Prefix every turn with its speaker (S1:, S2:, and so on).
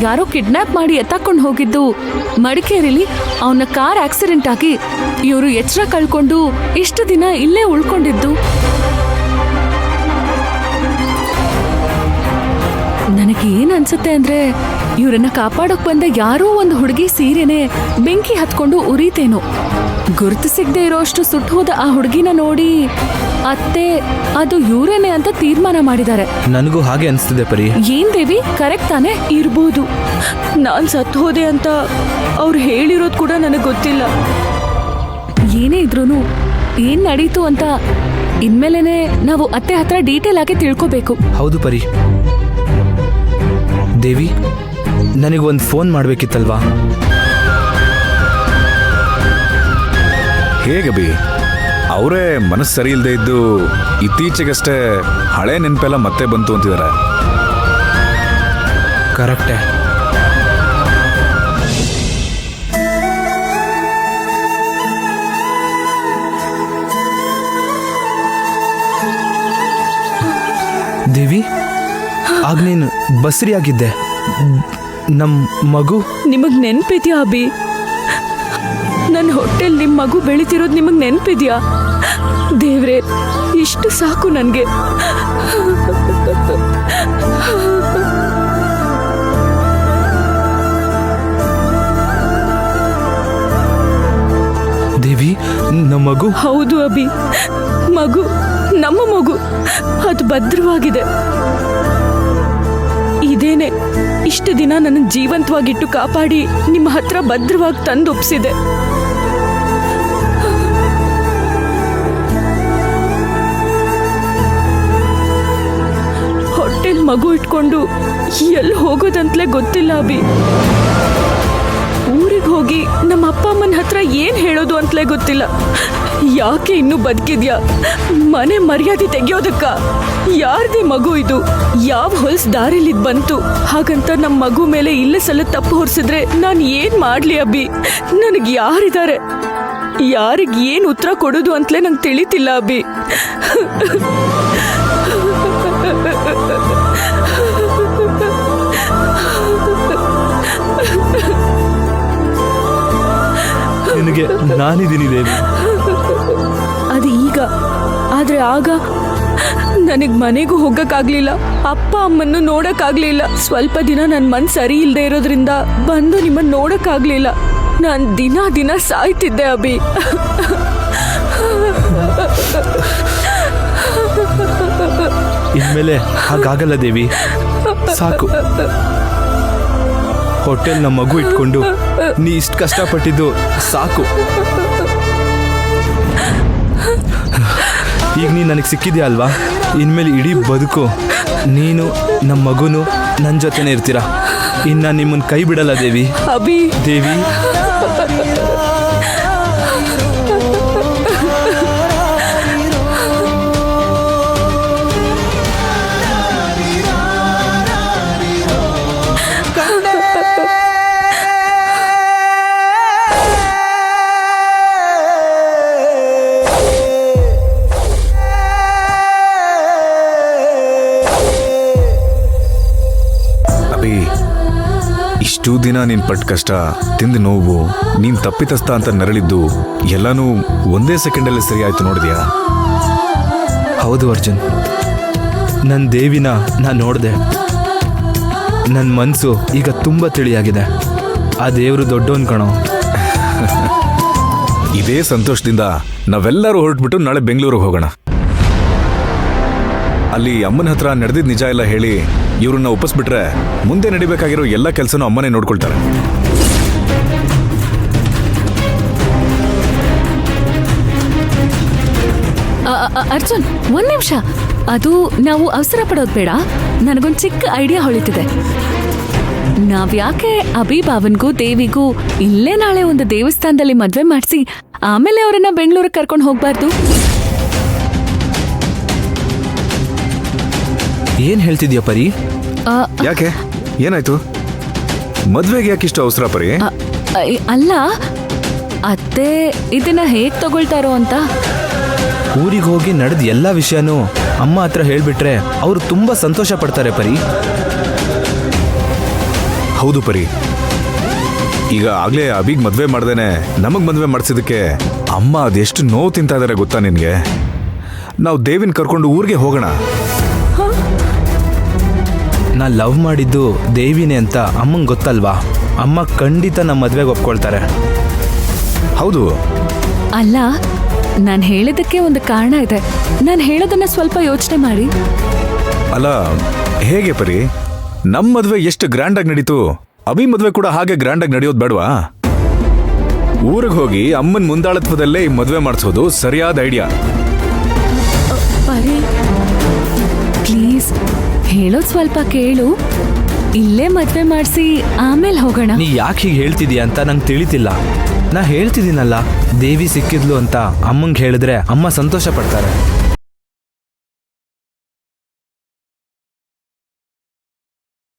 S1: ಯಾರೋ ಕಿಡ್ನಾಪ್ ಮಾಡಿ ಎತ್ತಾಕೊಂಡು ಹೋಗಿದ್ದು. ಮಡಿಕೇರಿಲಿ ಅವನ ಕಾರ್ ಆಕ್ಸಿಡೆಂಟ್ ಆಗಿ ಇವರು ಎಚ್ಚರ ಕಳ್ಕೊಂಡು ಇಷ್ಟು ದಿನ ಇಲ್ಲೇ ಉಳ್ಕೊಂಡಿದ್ದು. ನನಗೆ ಏನ್ ಅನ್ಸುತ್ತೆ ಅಂದ್ರೆ ಇವ್ರನ್ನ ಕಾಪಾಡೋಕ್ ಬಂದ ಯಾರೋ ಒಂದು ಹುಡುಗಿ ಸೀರೆನೆ ಬೆಂಕಿ ಹತ್ಕೊಂಡು ಉರಿತೇನೋ. ಗುರುತು ಸಿಗದೆ ಇರೋಷ್ಟು ಸುಟ್ಟು ಹೋದ ಆ ಹುಡುಗಿನ ನೋಡಿ ಅತ್ತೆ ಅದು ಇವ್ರೇನೆ ಅಂತ ತೀರ್ಮಾನ ಮಾಡಿದ್ದಾರೆ.
S2: ನನಗೂ ಹಾಗೆ ಅನ್ಸ್ತಿದೆ ಪರಿ.
S1: ಏನ್ ದೇವಿ, ಕರೆಕ್ಟ್ ತಾನೆ?
S3: ಇರ್ಬೋದು. ನಾನ್ ಸತ್ತು ಹೋದೆ ಅಂತ ಅವ್ರು ಹೇಳಿರೋದು ಕೂಡ ನನಗೆ ಗೊತ್ತಿಲ್ಲ.
S1: ಏನೇ ಇದ್ರೂನು ಏನ್ ನಡೀತು ಅಂತ ಇನ್ಮೇಲೆನೆ ನಾವು ಅತ್ತೆ ಹತ್ರ ಡೀಟೇಲ್ ಆಗಿ ತಿಳ್ಕೋಬೇಕು.
S2: ಹೌದು ಪರಿ. ದೇವಿ, ನನಗೊಂದು ಫೋನ್ ಮಾಡ್ಬೇಕಿತ್ತಲ್ವಾ?
S4: ಹೇಗಬಿ, ಅವರೇ ಮನಸ್ಸು ಸರಿ ಇಲ್ಲದೆ ಇದ್ದು ಇತ್ತೀಚೆಗಷ್ಟೇ ಹಳೆ ನೆನಪೆಲ್ಲ ಮತ್ತೆ ಬಂತು ಅಂತಿದ್ದಾರೆ.
S2: ಕರೆಕ್ಟೇ. ದೇವಿ, ಆಗ ನೀನು ಬಸ್ರಿ ಆಗಿದ್ದೆ. ನಮ್ಮ ಮಗು
S3: ನಿಮಗ್ ನೆನ್ಪಿದ್ಯಾ ಅಭಿ? ನನ್ನ ಹೊಟ್ಟೆಲ್ ನಿಮ್ ಮಗು ಬೆಳಿತಿರೋದು ನಿಮಗ್ ನೆನ್ಪಿದ್ಯಾ? ದೇವ್ರೆ, ಇಷ್ಟು ಸಾಕು ನನ್ಗೆ.
S2: ದೇವಿ, ನಮ್ಮ ಮಗು?
S3: ಹೌದು ಅಭಿ, ಮಗು, ನಮ್ಮ ಮಗು, ಅದು ಭದ್ರವಾಗಿದೆ. ಇದೇನೆ ಇಷ್ಟು ದಿನ ನನ್ನ ಜೀವಂತವಾಗಿಟ್ಟು ಕಾಪಾಡಿ ನಿಮ್ಮ ಹತ್ರ ಭದ್ರವಾಗಿ ತಂದು ಒಪ್ಸಿದೆ. ಹೊಟ್ಟೆಲ್ ಮಗು ಇಟ್ಕೊಂಡು ಎಲ್ಲಿ ಹೋಗೋದಂತಲೇ ಗೊತ್ತಿಲ್ಲ ಅಭಿ. ಊರಿಗೆ ಹೋಗಿ ನಮ್ಮ ಅಪ್ಪ ಅಮ್ಮನ ಹತ್ರ ಏನ್ ಹೇಳೋದು ಅಂತಲೇ ಗೊತ್ತಿಲ್ಲ. ಯಾಕೆ ಇನ್ನೂ ಬದುಕಿದ್ಯಾ? ಮನೆ ಮರ್ಯಾದೆ ತೆಗಿಯೋದಕ್ಕ? ಯಾರ್ದೇ ಮಗು ಇದು? ಯಾವ ಹೊಲ್ಸ್ ದಾರಿಲಿ ಬಂತು? ಹಾಗಂತ ನಮ್ಮ ಮಗು ಮೇಲೆ ಇಲ್ಲ ಸಲ ತಪ್ಪು ಹೊರಿಸಿದ್ರೆ ನಾನು ಏನ್ ಮಾಡ್ಲಿ ಅಭಿ? ನನಗೆ ಯಾರಿದ್ದಾರೆ? ಯಾರಿಗೆ ಏನ್ ಉತ್ತರ ಕೊಡೋದು ಅಂತಲೇ ನಂಗೆ ತಿಳಿತಿಲ್ಲ ಅಭಿ.
S2: ನಿನಗೆ ನಾನಿದ್ದೀನಿ ದೇವಿ.
S3: ಅದು ಈಗ, ಆದ್ರೆ ಆಗ ನನಗ್ ಮನೆಗೂ ಹೋಗಕ್ಕಾಗ್ಲಿಲ್ಲ, ಅಪ್ಪ ಅಮ್ಮನ್ನು ನೋಡಕ್ಕಾಗ್ಲಿಲ್ಲ. ಸ್ವಲ್ಪ ದಿನ ನನ್ನ ಮನ್ ಸರಿ ಇಲ್ಲದೆ ಇರೋದ್ರಿಂದ ಬಂದು ನಿಮ್ಮನ್ನ ನೋಡಕ್ಕಾಗ್ಲಿಲ್ಲ. ನಾನು ದಿನ ದಿನ ಸಾಯ್ತಿದ್ದೆ ಅಭಿ.
S2: ಇನ್ಮೇಲೆ ಹಾಗಾಗಲ್ಲ ದೇವಿ, ಸಾಕು. ಹೋಟೆಲ್ ನಮ್ಮ ಮಗು ಇಟ್ಕೊಂಡು ನೀ ಇಷ್ಟು ಕಷ್ಟಪಟ್ಟಿದ್ದು ಸಾಕು. ಈಗ ನೀ ನನಗೆ ಸಿಕ್ಕಿದ್ಯಾ ಅಲ್ವಾ? ಇನ್ಮೇಲೆ ಇಡೀ ಬದುಕು ನೀನು ನಮ್ಮ ಮಗುನು ನನ್ನ ಜೊತೆನೇ ಇರ್ತೀರಾ. ಇನ್ನು ನಿಮ್ಮನ್ನು ಕೈ ಬಿಡಲ್ಲ ದೇವಿ.
S3: ಅಭಿ,
S2: ದೇವಿ,
S4: ಇಷ್ಟು ದಿನ ನೀನ್ ಪಟ್ಟ ಕಷ್ಟ, ತಿಂದ ನೋವು, ನೀನ್ ತಪ್ಪಿತಸ್ಥ ಅಂತ ನರಳಿದ್ದು ಎಲ್ಲಾನು ಒಂದೇ ಸೆಕೆಂಡಲ್ಲಿ ಸರಿ ಆಯ್ತು ನೋಡಿದ್ಯಾ?
S2: ಹೌದು ಅರ್ಜುನ್, ನನ್ನ ದೇವಿನ ನಾನು ನೋಡಿದೆ. ನನ್ನ ಮನಸ್ಸು ಈಗ ತುಂಬ ತಿಳಿಯಾಗಿದೆ. ಆ ದೇವರು ದೊಡ್ಡವನ್ ಕಣೋ.
S4: ಇದೇ ಸಂತೋಷದಿಂದ ನಾವೆಲ್ಲರೂ ಹೊರಟ್ಬಿಟ್ಟು ನಾಳೆ ಬೆಂಗಳೂರಿಗೆ ಹೋಗೋಣ. ಅಲ್ಲಿ ಅಮ್ಮನ ಹತ್ರ ನಡೆದಿದ್ದ ನಿಜ ಎಲ್ಲ ಹೇಳಿ ಇವ್ರನ್ನ ಒಪ್ಪಿಸ್ಬಿಟ್ರೆ ಮುಂದೆ ನಡಿಬೇಕಾಗಿರೋ ಎಲ್ಲ ಕೆಲಸನೂ ಅಮ್ಮನೇ ನೋಡ್ಕೊಳ್ತಾರೆ.
S1: ಅರ್ಜುನ್, ಒಂದ್ ನಿಮಿಷ. ಅದು ನಾವು ಅವಸರ ಪಡೋದು ಬೇಡ. ನನಗೊಂದು ಚಿಕ್ಕ ಐಡಿಯಾ ಹೊಳಿತಿದೆ. ನಾವ್ಯಾಕೆ ಅಭಿಭಾವನ್ಗೂ ದೇವಿಗೂ ಇಲ್ಲೇ ನಾಳೆ ಒಂದು ದೇವಸ್ಥಾನದಲ್ಲಿ ಮದ್ವೆ ಮಾಡಿಸಿ ಆಮೇಲೆ ಅವರನ್ನ ಬೆಂಗಳೂರಿಗೆ ಕರ್ಕೊಂಡು ಹೋಗ್ಬಾರ್ದು?
S2: ಏನ್ ಹೇಳ್ತಿದ್ಯಾ ಪರಿ?
S4: ಯಾಕೆ, ಏನಾಯ್ತು? ಮದ್ವೆಗೆ ಯಾಕಿಷ್ಟು ಅವಸರ ಪರಿ?
S1: ಅಲ್ಲ, ಅತ್ತೆ ಇದನ್ನ ಹೇಗ್ ತಗೊಳ್ತಾರೋ ಅಂತ.
S2: ಊರಿಗೆ ಹೋಗಿ ನಡೆದ ಎಲ್ಲ ವಿಷಯನೂ ಅಮ್ಮ ಹತ್ರ ಹೇಳ್ಬಿಟ್ರೆ ಅವರು ತುಂಬಾ ಸಂತೋಷ ಪಡ್ತಾರೆ ಪರಿ.
S4: ಹೌದು ಪರಿ. ಈಗ ಆಗ್ಲೇ ಅಭಿಗ್ ಮದ್ವೆ ಮಾಡ್ದೇನೆ ನಮಗ್ ಮದ್ವೆ ಮಾಡಿಸಿದಕ್ಕೆ ಅಮ್ಮ ಅದೆಷ್ಟು ನೋವು ತಿಂತಾ ಇದಾರೆ ಗೊತ್ತಾ ನಿನ್ಗೆ? ನಾವು ದೇವಿನ ಕರ್ಕೊಂಡು ಊರಿಗೆ ಹೋಗೋಣ.
S2: ನಾ ಲವ್ ಮಾಡಿದ್ದು ದೇವಿನೇ ಅಂತ ಅಮ್ಮಂಗೆ ಗೊತ್ತಲ್ವಾ? ಅಮ್ಮ ಖಂಡಿತ ನಮ್ಮ ಮದ್ವೆಗೆ ಒಪ್ಕೊಳ್ತಾರೆ.
S4: ಹೌದು.
S1: ಅಲ್ಲ, ನಾನು ಹೇಳಿದ್ದಕ್ಕೆ ಒಂದು ಕಾರಣ ಇದೆ. ನಾನು ಹೇಳೋದನ್ನ ಸ್ವಲ್ಪ ಯೋಚನೆ ಮಾಡಿ.
S4: ಅಲ್ಲ, ಹೇಗೆ ಪರಿ? ನಮ್ ಮದ್ವೆ ಎಷ್ಟು ಗ್ರ್ಯಾಂಡ್ ಆಗಿ ನಡೀತು, ಅಭಿ ಮದ್ವೆ ಕೂಡ ಹಾಗೆ ಗ್ರ್ಯಾಂಡ್ ಆಗಿ ನಡೆಯೋದು ಬೇಡವಾ? ಊರಿಗೆ ಹೋಗಿ ಅಮ್ಮನ್ ಮುಂದಾಳತ್ವದಲ್ಲೇ ಈ ಮದ್ವೆ ಮಾಡಿಸೋದು ಸರಿಯಾದ ಐಡಿಯಾ.
S1: ಪರಿ, ಪ್ಲೀಸ್ ಹೇಳೋದು ಸ್ವಲ್ಪ ಕೇಳು. ಇಲ್ಲೇ ಮದ್ವೆ ಮಾಡಿಸಿ ಆಮೇಲೆ ಹೋಗೋಣ.
S2: ನೀ ಯಾಕೆ ಹೀಗೆ ಹೇಳ್ತಿದೀಯ ಅಂತ ನಂಗೆ ತಿಳಿತಿಲ್ಲ. ನಾ ಹೇಳ್ತಿದ್ದೀನಲ್ಲ, ದೇವಿ ಸಿಕ್ಕಿದ್ಲು ಅಂತ ಅಮ್ಮಂಗೆ ಹೇಳಿದ್ರೆ ಅಮ್ಮ ಸಂತೋಷ ಪಡ್ತಾರೆ.